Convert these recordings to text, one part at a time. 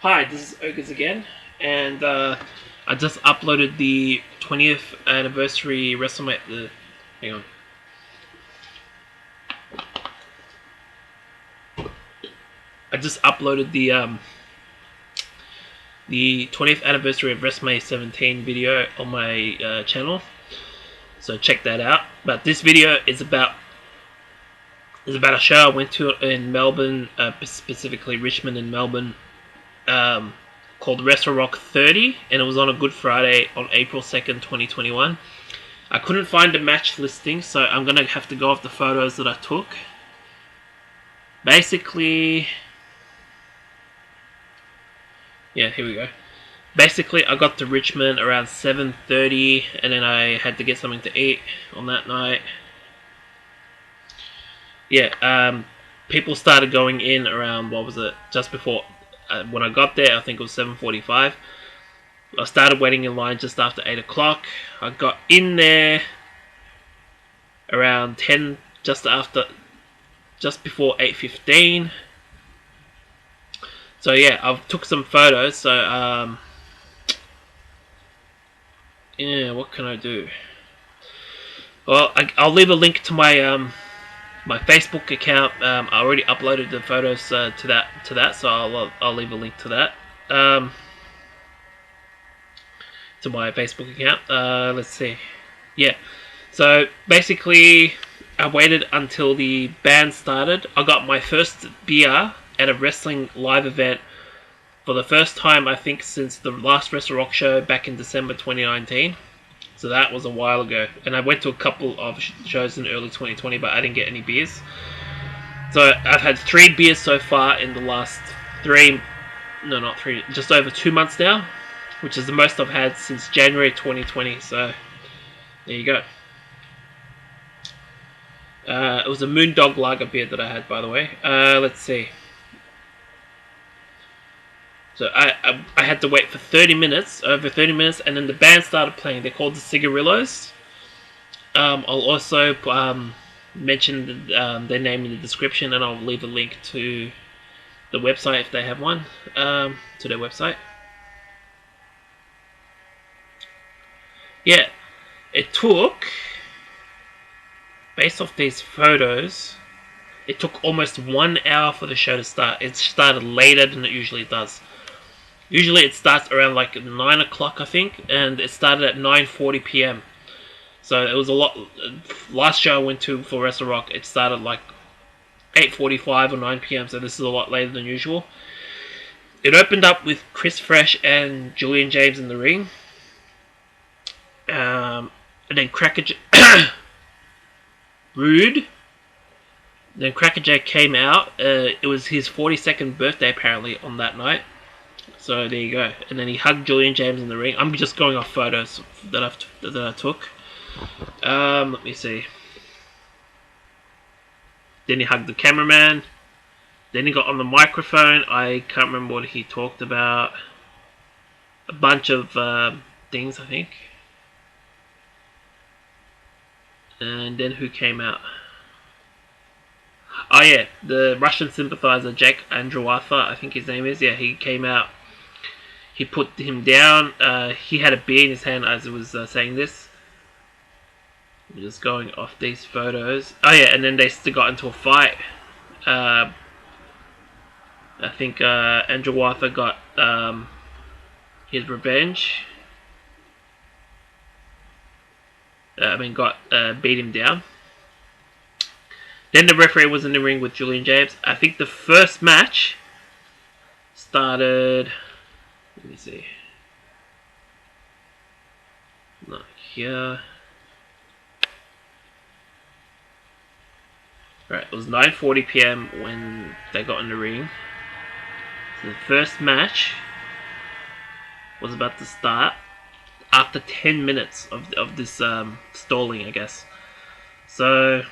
Hi, this is Ogres again, and I just uploaded the 20th anniversary WrestleMania. Hang on. I just uploaded the 20th anniversary of WrestleMania 17 video on my channel, so check that out. But this video is about a show I went to in Melbourne, specifically Richmond in Melbourne. Called WrestleRock 30, and it was on a Good Friday on April 2nd, 2021. I couldn't find a match listing, so I'm going to have to go off the photos that I took. Basically, yeah, here we go. Basically, I got to Richmond around 7:30, and then I had to get something to eat on that night. Yeah, people started going in around, what was it, just before. When I got there, I think it was 7:45. I started waiting in line just after 8 o'clock. I got in there around 10, just before 8:15. So yeah, I took some photos. So yeah, what can I do? Well, I'll leave a link to my Facebook account. I already uploaded the photos to that, so I'll leave a link to that. To my Facebook account. Let's see. Yeah. So basically, I waited until the band started. I got my first beer at a wrestling live event for the first time, I think, since the last WrestleRock show back in December 2019. So that was a while ago. And I went to a couple of shows in early 2020, but I didn't get any beers. So I've had 3 beers so far in the last just over 2 months now, which is the most I've had since January 2020. So there you go. It was a Moondog Lager beer that I had, by the way. Let's see. So I had to wait for over 30 minutes, and then the band started playing. They're called the Cigarillos. I'll also mention their name in the description, and I'll leave a link to the website if they have one, to their website. Yeah, it took, based off these photos, it took almost 1 hour for the show to start. It started later than it usually does. Usually it starts around like 9 o'clock, I think, and it started at 9:40 p.m. So it was a lot. Last show I went to for WrestleRock, it started like 8:45 or 9 p.m., so this is a lot later than usual. It opened up with Chris Fresh and Julian James in the ring. And then Rude. Then Crackerjack came out. It was his 42nd birthday apparently on that night. So there you go. And then he hugged Julian James in the ring. I'm just going off photos that I took. Let me see. Then he hugged the cameraman. Then he got on the microphone. I can't remember what he talked about. A bunch of things, I think. And then who came out? Oh yeah, the Russian sympathizer, Jake Andrewartha, I think his name is. Yeah, he came out. He put him down. He had a beer in his hand as it was saying this. I'm just going off these photos. Oh yeah, and then they still got into a fight. I think Andrewartha got his revenge. Beat him down. Then the referee was in the ring with Julian James. I think the first match started. Let me see. Not here. Right, it was 9:40 p.m. when they got in the ring. So the first match was about to start after 10 minutes of this stalling, I guess. So,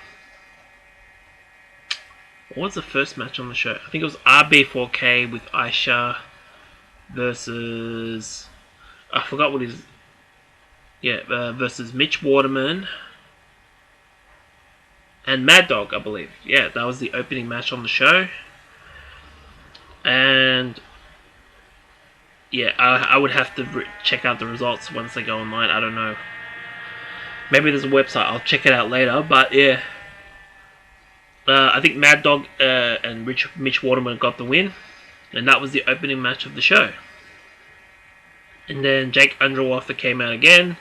what was the first match on the show? I think it was RB4K with Aisha versus, I forgot what his, versus Mitch Waterman and Mad Dog, I believe. Yeah, that was the opening match on the show. And yeah, I would have to check out the results once they go online. I don't know. Maybe there's a website. I'll check it out later. But yeah, I think Mad Dog and Mitch Waterman got the win, and that was the opening match of the show. And then Jake Underwater came out again.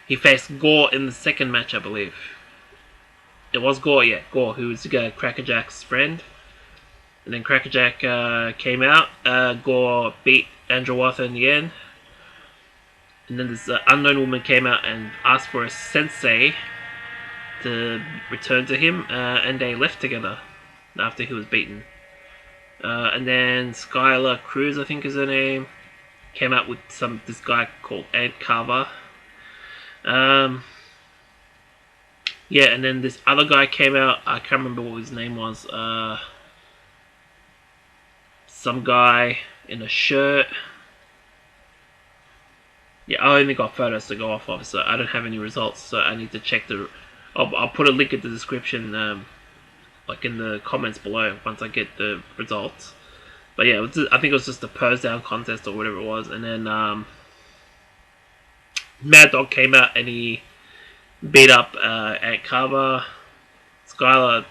He faced Gore in the second match, I believe. It was Gore, yeah, Gore, who was Crackerjack's friend. And then Crackerjack came out. Gore beat Underwater in the end. And then this unknown woman came out and asked for a sensei to return to him, and they left together after he was beaten. And then Skylar Cruz, I think is her name, came out with this guy called Ed Carver. Yeah, and then this other guy came out. I can't remember what his name was. Some guy in a shirt. Yeah, I only got photos to go off of, so I don't have any results. So I need to check the. I'll put a link in the description, like in the comments below, once I get the results. But yeah, I think it was just a pose down contest or whatever it was, and then Mad Dog came out and he beat up Ant Carver. Skylar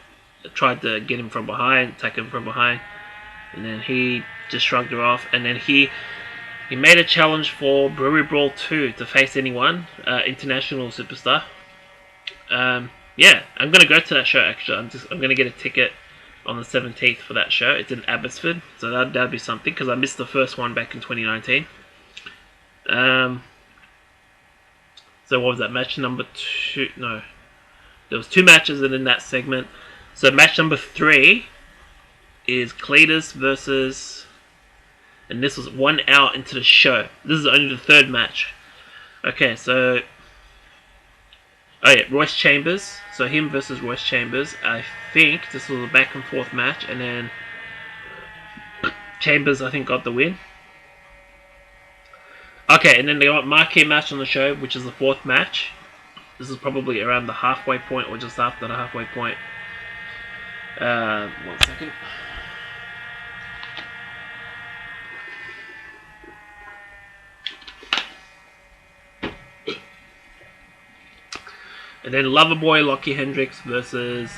tried to get him from behind, attack him from behind, and then he just shrugged her off. And then he made a challenge for Brewery Brawl 2 to face anyone, international superstar. Yeah, I'm gonna go to that show. Actually, I'm gonna get a ticket on the 17th for that show. It's in Abbotsford, so that'd be something because I missed the first one back in 2019. So what was that, match number 2? No, there was 2 matches in that segment. So match number 3 is Cletus versus, and this was 1 hour into the show. This is only the 3rd match. Okay, so Royce Chambers. So him versus Royce Chambers. I think this was a back and forth match, and then Chambers, I think, got the win. Okay, and then they got marquee match on the show, which is the 4th match. This is probably around the halfway point or just after the halfway point. 1 second. And then Loverboy Lockie Hendricks versus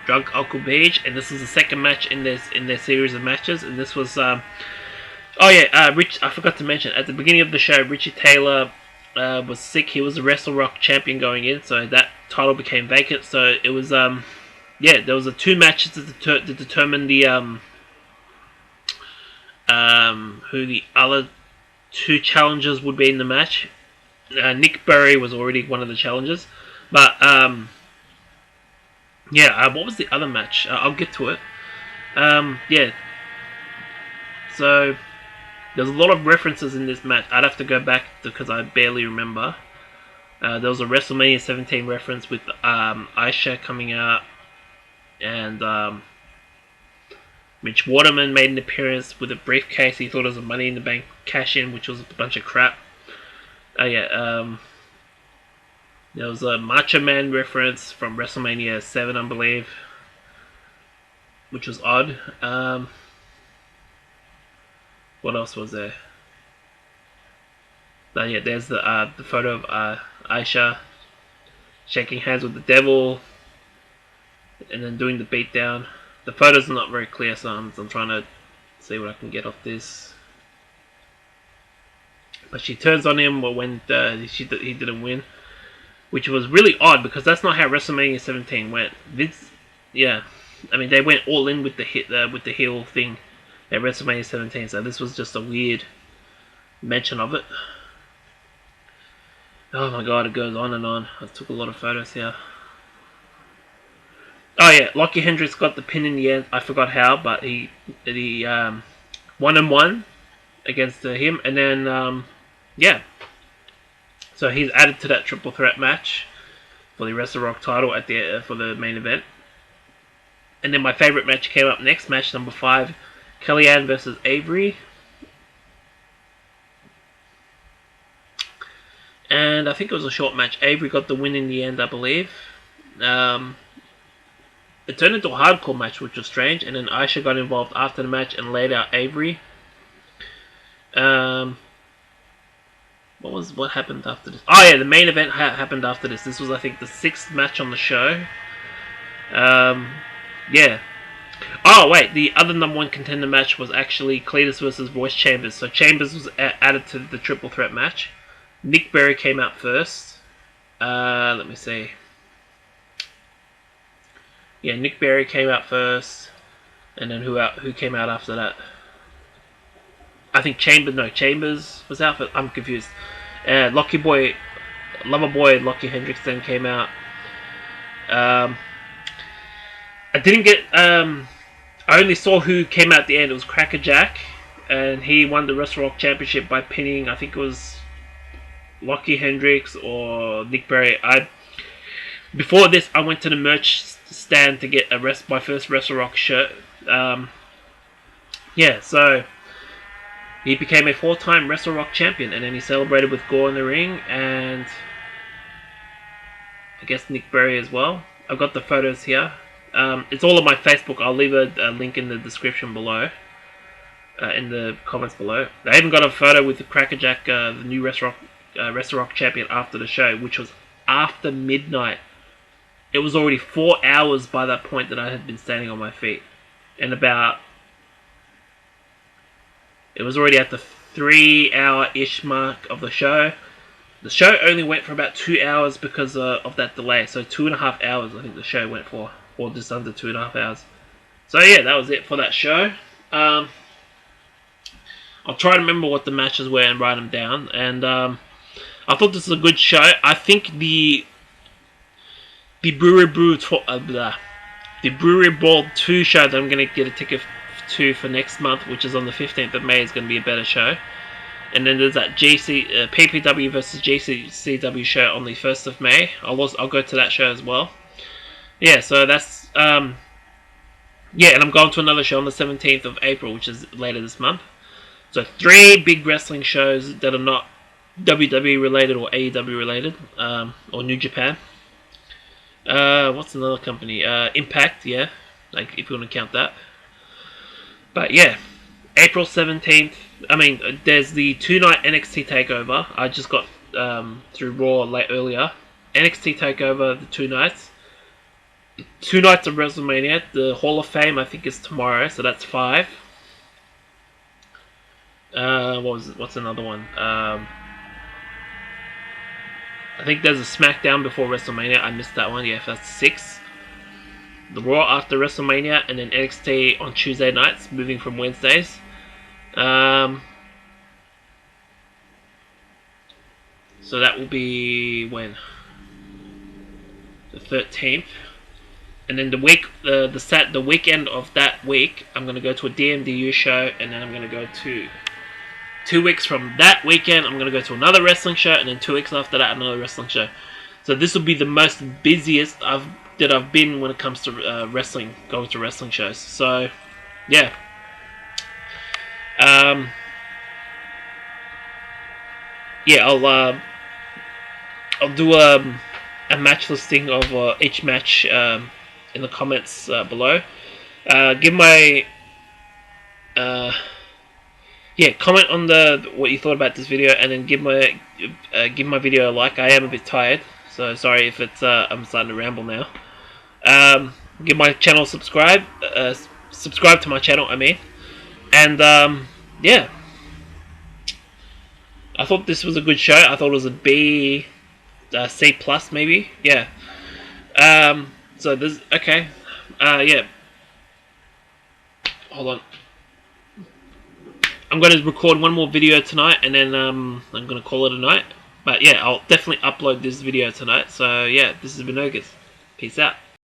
Drunk Uncle Beach, and this is the 2nd match in their series of matches. And this was I forgot to mention at the beginning of the show, Richie Taylor was sick. He was a WrestleRock champion going in, so that title became vacant. So it was there was 2 matches to determine the who the other 2 challengers would be in the match. Nick Berry was already one of the challengers, but what was the other match? I'll get to it. So there's a lot of references in this match. I'd have to go back because I barely remember. There was a WrestleMania 17 reference with Aisha coming out, and Mitch Waterman made an appearance with a briefcase. He thought it was a Money in the Bank cash-in, which was a bunch of crap. There was a Macho Man reference from WrestleMania 7, I believe, which was odd. What else was there? There's the photo of Aisha shaking hands with the devil and then doing the beatdown. The photos are not very clear, so I'm trying to see what I can get off this. But she turns on him when he didn't win, which was really odd because that's not how WrestleMania 17 went. They went all in with the heel thing at WrestleMania 17, so this was just a weird mention of it. Oh my god, it goes on and on. I took a lot of photos here. Lockie Hendricks got the pin in the end. I forgot how, but he 1-1 against him, and then so he's added to that triple threat match for the WrestleRock title for the main event. And then my favorite match came up next, match number 5, Kellyanne versus Avery. And I think it was a short match. Avery got the win in the end, I believe. It turned into a hardcore match, which was strange, and then Aisha got involved after the match and laid out Avery. What happened after this? Oh yeah, the main event happened after this. This was, I think, the 6th match on the show. Yeah. Oh wait, the other #1 contender match was actually Cletus versus Royce Chambers. So Chambers was added to the triple threat match. Nick Berry came out first. Let me see. Yeah, Nick Berry came out first, and then who came out after that? I think Chambers was out. I'm confused. Lover Boy, Lockie Hendricks then came out. I didn't get. I only saw who came out at the end. It was Cracker Jack, and he won the WrestleRock Championship by pinning, I think it was Lockie Hendricks or Nick Berry. Before this, I went to the merch stand to get my first WrestleRock shirt. Yeah, so he became a 4-time WrestleRock champion, and then he celebrated with Gore in the ring, and I guess Nick Berry as well. I've got the photos here. It's all on my Facebook. I'll leave a link in the description below, in the comments below. I even got a photo with the Cracker Jack, the new WrestleRock champion, after the show, which was after midnight. It was already 4 hours by that point that I had been standing on my feet, and it was already at the 3-hour-ish mark of the show. The show only went for about 2 hours because of that delay. So 2.5 hours, I think the show went for, or just under 2.5 hours. So yeah, that was it for that show. I'll try to remember what the matches were and write them down. And I thought this was a good show. I think the Brewery Brawl 2 show that I'm going to get a ticket to for next month, which is on the 15th of May, is going to be a better show. And then there's that PPW versus GCW show on the 1st of May. I'll go to that show as well. Yeah, so that's yeah, and I'm going to another show on the 17th of April, which is later this month. So 3 big wrestling shows that are not WWE related or AEW related, or New Japan. What's another company? Impact, yeah, like if you want to count that. But yeah, April 17th. I mean, there's the 2-night NXT Takeover. I just got through Raw earlier. NXT Takeover, the 2 nights. 2 nights of WrestleMania. The Hall of Fame, I think, is tomorrow, so that's 5. What's another one? I think there's a SmackDown before WrestleMania. I missed that one. Yeah, that's 6. The Raw after WrestleMania, and then NXT on Tuesday nights, moving from Wednesdays. So that will be when? The 13th. And then the weekend of that week, I'm going to go to a DMDU show, and then I'm going to go to 2 weeks from that weekend, I'm going to go to another wrestling show, and then 2 weeks after that, another wrestling show. So this will be the most busiest that I've been when it comes to wrestling, going to wrestling shows. So, yeah. Yeah, I'll do a match listing of each match in the comments below. Give my comment on what you thought about this video, and then give my video a like. I am a bit tired, so sorry if it's I'm starting to ramble now. Give my channel subscribe to my channel, I mean, and yeah, I thought this was a good show. I thought it was a B, C plus maybe, yeah. So this, okay, yeah. Hold on. I'm going to record one more video tonight, and then I'm going to call it a night. But yeah, I'll definitely upload this video tonight. So yeah, this has been Ogus. Peace out.